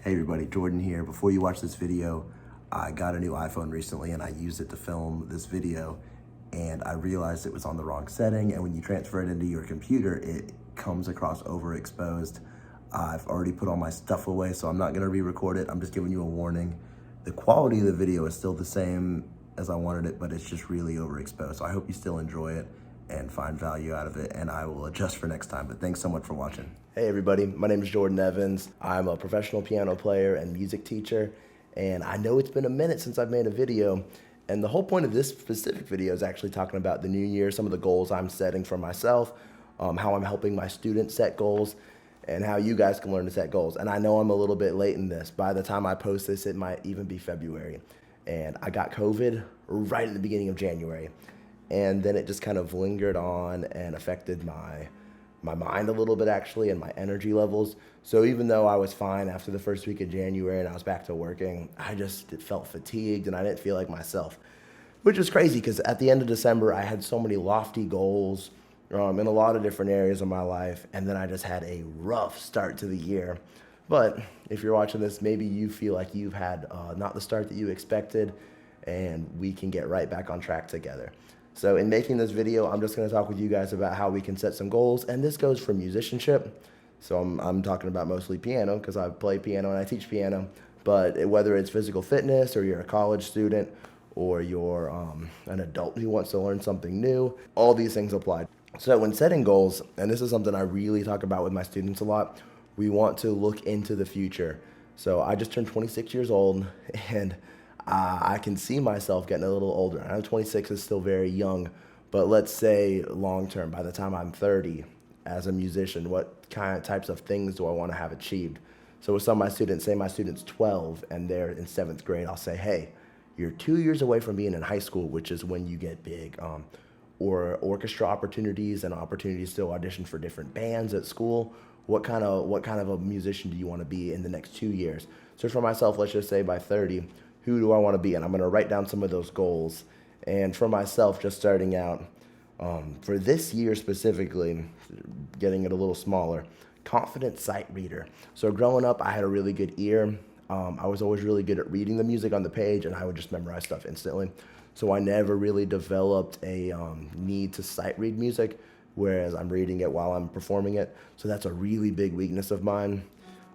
Hey everybody, Jordan here. Before you watch this video, I got a new iPhone recently and I used it to film this video, and I realized it was on the wrong setting, and when you transfer it into your computer, it comes across overexposed. I've already put all my stuff away, so I'm not gonna re-record it. I'm just giving you a warning. The quality of the video is still the same as I wanted it, but it's just really overexposed. So I hope you still enjoy it and find value out of it, and I will adjust for next time. But thanks so much for watching. Hey everybody, my name is Jordan Evans. I'm a professional piano player and music teacher, and I know it's been a minute since I've made a video, and the whole point of this specific video is actually talking about the new year, some of the goals I'm setting for myself, how I'm helping my students set goals, and how you guys can learn to set goals. And I know I'm a little bit late in this. By the time I post this, it might even be February. And I got COVID right at the beginning of January. And then it just kind of lingered on and affected my mind a little bit actually, and my energy levels. So even though I was fine after the first week of January and I was back to working, I just felt fatigued and I didn't feel like myself, which is crazy because at the end of December, I had so many lofty goals in a lot of different areas of my life. And then I just had a rough start to the year. But if you're watching this, maybe you feel like you've had not the start that you expected, and we can get right back on track together. So in making this video, I'm just going to talk with you guys about how we can set some goals, and this goes for musicianship. So I'm talking about mostly piano because I play piano and I teach piano, but whether it's physical fitness or you're a college student or you're an adult who wants to learn something new, all these things apply. So when setting goals, and this is something I really talk about with my students a lot, we want to look into the future. So I just turned 26 years old, and I can see myself getting a little older. I know 26 is still very young, but let's say long term, by the time I'm 30, as a musician, what kind of types of things do I want to have achieved? So with some of my students, say my student's 12 and they're in 7th grade, I'll say, hey, you're 2 years away from being in high school, which is when you get big, or orchestra opportunities and opportunities to audition for different bands at school. What kind of a musician do you want to be in the next 2 years? So for myself, let's just say by 30, who do I want to be? And I'm going to write down some of those goals. And for myself, just starting out, for this year specifically, getting it a little smaller, confident sight reader. So growing up, I had a really good ear. I was always really good at reading the music on the page, and I would just memorize stuff instantly. So I never really developed a need to sight read music, whereas I'm reading it while I'm performing it. So that's a really big weakness of mine.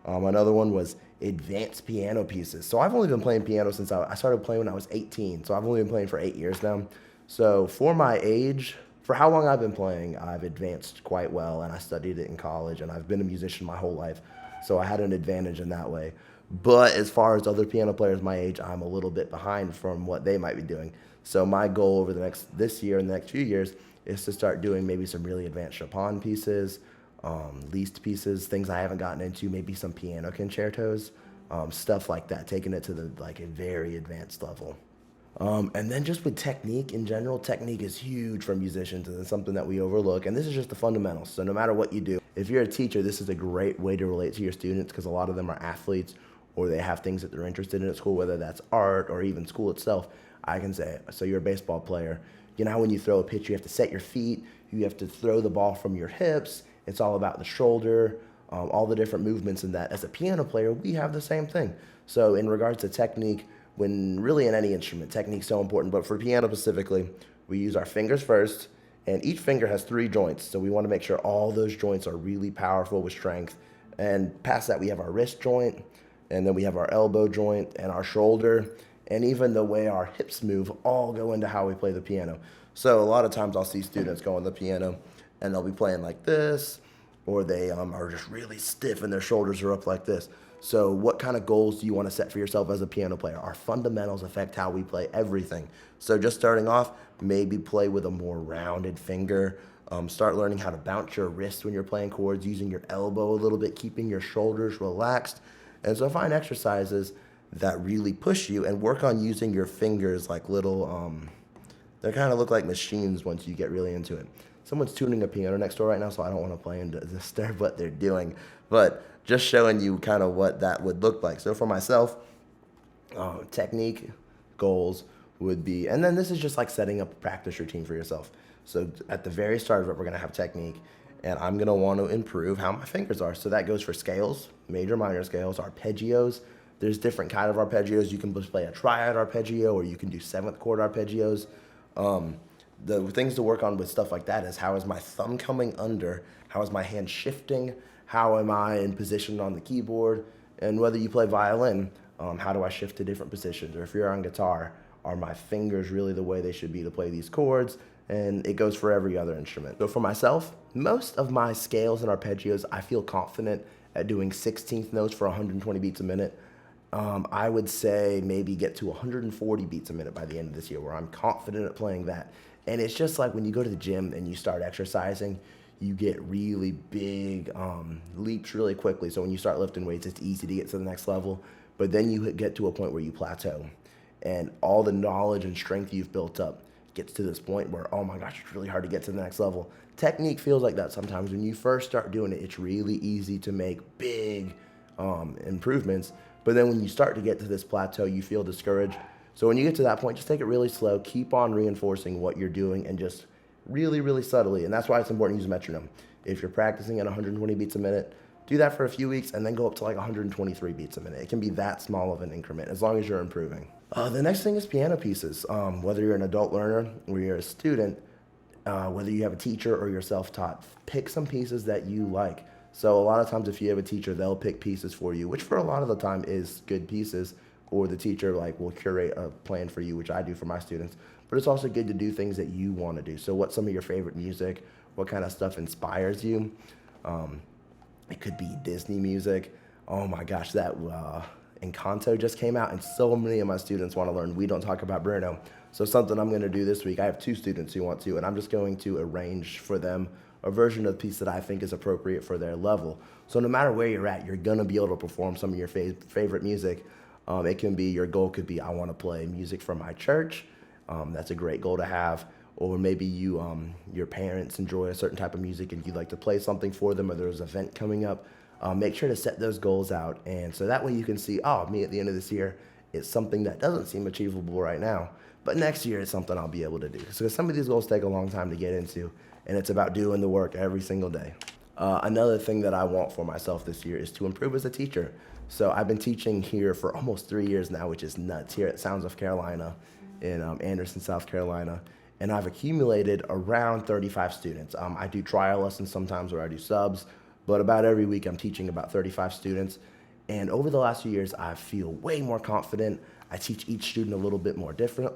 Another one was advanced piano pieces. So I've only been playing piano since I started playing when I was 18. So I've only been playing for 8 years now. So for my age, for how long I've been playing, I've advanced quite well, and I studied it in college, and I've been a musician my whole life. So I had an advantage in that way. But as far as other piano players my age, I'm a little bit behind from what they might be doing. So my goal over this year and the next few years is to start doing maybe some really advanced Chopin pieces, Liszt pieces, things I haven't gotten into, maybe some piano concertos, stuff like that, taking it to a very advanced level. And then just with technique in general, technique is huge for musicians, and it's something that we overlook. And this is just the fundamentals. So no matter what you do, if you're a teacher, this is a great way to relate to your students because a lot of them are athletes or they have things that they're interested in at school, whether that's art or even school itself. I can say, so you're a baseball player. You know how when you throw a pitch, you have to set your feet, you have to throw the ball from your hips. It's all about the shoulder, all the different movements in that. As a piano player, we have the same thing. So in regards to technique, when really in any instrument, technique's so important, but for piano specifically, we use our fingers first, and each finger has 3 joints. So we want to make sure all those joints are really powerful with strength. And past that, we have our wrist joint, and then we have our elbow joint and our shoulder, and even the way our hips move all go into how we play the piano. So a lot of times I'll see students go on the piano and they'll be playing like this, or they are just really stiff and their shoulders are up like this. So what kind of goals do you want to set for yourself as a piano player? Our fundamentals affect how we play everything. So just starting off, maybe play with a more rounded finger. Start learning how to bounce your wrist when you're playing chords, using your elbow a little bit, keeping your shoulders relaxed. And so find exercises that really push you and work on using your fingers like little, they kind of look like machines once you get really into it. Someone's tuning a piano next door right now, so I don't want to play and disturb what they're doing. But just showing you kind of what that would look like. So for myself, technique, goals would be, and then this is just like setting up a practice routine for yourself. So at the very start of it, we're going to have technique. and I'm gonna want to improve how my fingers are. So that goes for scales, major, minor scales, arpeggios. There's different kind of arpeggios. You can just play a triad arpeggio, or you can do seventh chord arpeggios. Um, the things to work on with stuff like that is, how is my thumb coming under? How is my hand shifting? How am I in position on the keyboard? And whether you play violin, how do I shift to different positions? Or if you're on guitar, are my fingers really the way they should be to play these chords? And it goes for every other instrument. So for myself, most of my scales and arpeggios, I feel confident at doing 16th notes for 120 beats a minute. I would say maybe get to 140 beats a minute by the end of this year, where I'm confident at playing that. And it's just like when you go to the gym and you start exercising, you get really big leaps really quickly. So when you start lifting weights, it's easy to get to the next level. But then you get to a point where you plateau, and all the knowledge and strength you've built up gets to this point where, oh my gosh, it's really hard to get to the next level. Technique feels like that sometimes. When you first start doing it, it's really easy to make big improvements. But then when you start to get to this plateau, you feel discouraged. So when you get to that point, just take it really slow. Keep on reinforcing what you're doing, and just really, really subtly. And that's why it's important to use a metronome. If you're practicing at 120 beats a minute, do that for a few weeks and then go up to like 123 beats a minute. It can be that small of an increment as long as you're improving. The next thing is piano pieces. Whether you're an adult learner or you're a student, whether you have a teacher or you're self-taught, pick some pieces that you like. So a lot of times if you have a teacher, they'll pick pieces for you, which for a lot of the time is good pieces, or the teacher will curate a plan for you, which I do for my students. But it's also good to do things that you want to do. So what's some of your favorite music? What kind of stuff inspires you? It could be Disney music. Oh my gosh, that Encanto just came out, and so many of my students want to learn We Don't Talk About Bruno. So something I'm going to do this week, I have 2 students who want to, and I'm just going to arrange for them a version of the piece that I think is appropriate for their level. So no matter where you're at, you're going to be able to perform some of your favorite music. It can be, your goal could be, I want to play music from my church. That's a great goal to have. Or maybe your parents enjoy a certain type of music and you'd like to play something for them, or there's an event coming up. Make sure to set those goals out, and so that way you can see, oh, me at the end of this year, it's something that doesn't seem achievable right now, but next year it's something I'll be able to do. So some of these goals take a long time to get into, and it's about doing the work every single day. Another thing that I want for myself this year is to improve as a teacher. So I've been teaching here for almost 3 years now, which is nuts, here at Sounds of Carolina in Anderson, South Carolina. And I've accumulated around 35 students. I do trial lessons sometimes where I do subs, but about every week I'm teaching about 35 students. And over the last few years, I feel way more confident. I teach each student a little bit more different.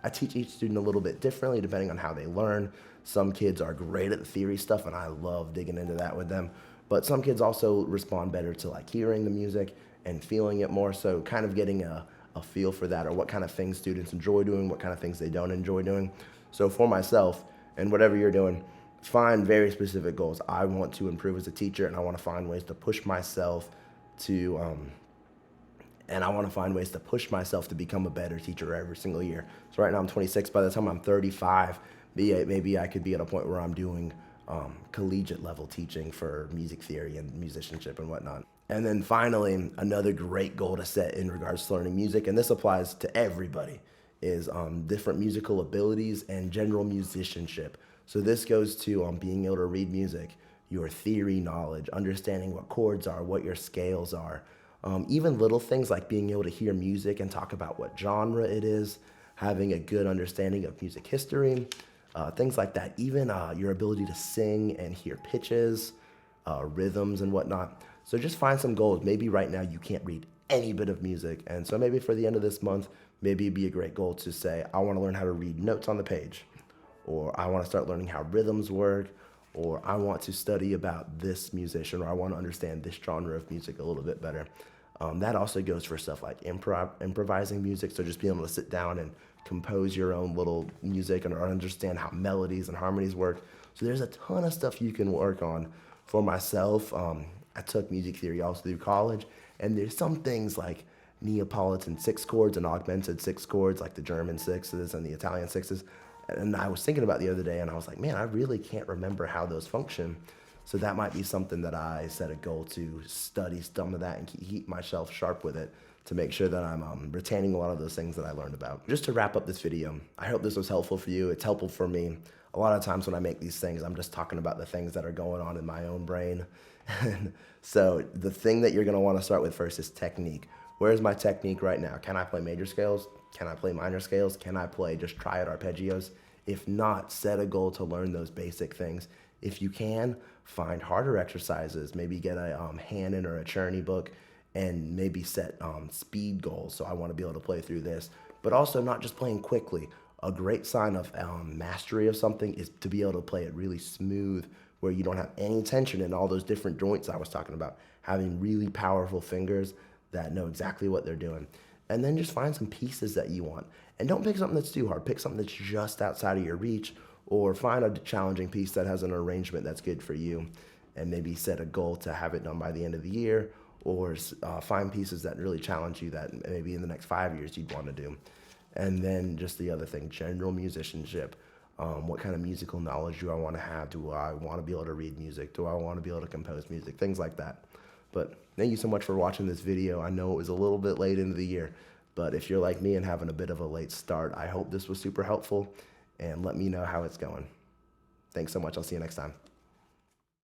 I teach each student a little bit differently depending on how they learn. Some kids are great at the theory stuff, and I love digging into that with them. But some kids also respond better to like hearing the music and feeling it more. So kind of getting a feel for that, or what kind of things students enjoy doing, what kind of things they don't enjoy doing. So for myself, and whatever you're doing, find very specific goals. I want to improve as a teacher, and I want to find ways to push myself to, become a better teacher every single year. So right now I'm 26. By the time I'm 35, maybe I could be at a point where I'm doing collegiate level teaching for music theory and musicianship and whatnot. And then finally, another great goal to set in regards to learning music, and this applies to everybody, is different musical abilities and general musicianship. So this goes to being able to read music, your theory knowledge, understanding what chords are, what your scales are, even little things like being able to hear music and talk about what genre it is, having a good understanding of music history, things like that. Even your ability to sing and hear pitches, rhythms and whatnot. So just find some goals. Maybe right now you can't read any bit of music, and so maybe for the end of this month, maybe it'd be a great goal to say, I want to learn how to read notes on the page, or I want to start learning how rhythms work, or I want to study about this musician, or I want to understand this genre of music a little bit better. That also goes for stuff like improvising music, so just being able to sit down and compose your own little music and understand how melodies and harmonies work. So there's a ton of stuff you can work on. For myself, I took music theory also through college, and there's some things like Neapolitan 6 chords and augmented 6 chords, like the German 6s and the Italian 6s. And I was thinking about the other day, and I was like, man, I really can't remember how those function. So that might be something that I set a goal to study some of that and keep myself sharp with it, to make sure that I'm retaining a lot of those things that I learned about. Just to wrap up this video, I hope this was helpful for you. It's helpful for me. a lot of times when I make these things, I'm just talking about the things that are going on in my own brain. And so the thing that you're going to want to start with first is technique. Where's my technique right now? Can I play major scales? Can I play minor scales? Can I play just triad arpeggios? If not, set a goal to learn those basic things. If you can, find harder exercises. Maybe get a Hannon or a Czerny book and maybe set speed goals. So I want to be able to play through this, but also not just playing quickly. A great sign of mastery of something is to be able to play it really smooth, where you don't have any tension in all those different joints I was talking about. Having really powerful fingers that know exactly what they're doing. And then just find some pieces that you want. And don't pick something that's too hard. Pick something that's just outside of your reach, or find a challenging piece that has an arrangement that's good for you. And maybe set a goal to have it done by the end of the year, or find pieces that really challenge you that maybe in the next 5 years you'd want to do. And then just the other thing, general musicianship. What kind of musical knowledge do I want to have? Do I want to be able to read music? Do I want to be able to compose music? Things like that. But thank you so much for watching this video. I know it was a little bit late into the year, but if you're like me and having a bit of a late start, I hope this was super helpful, and let me know how it's going. Thanks so much. I'll see you next time.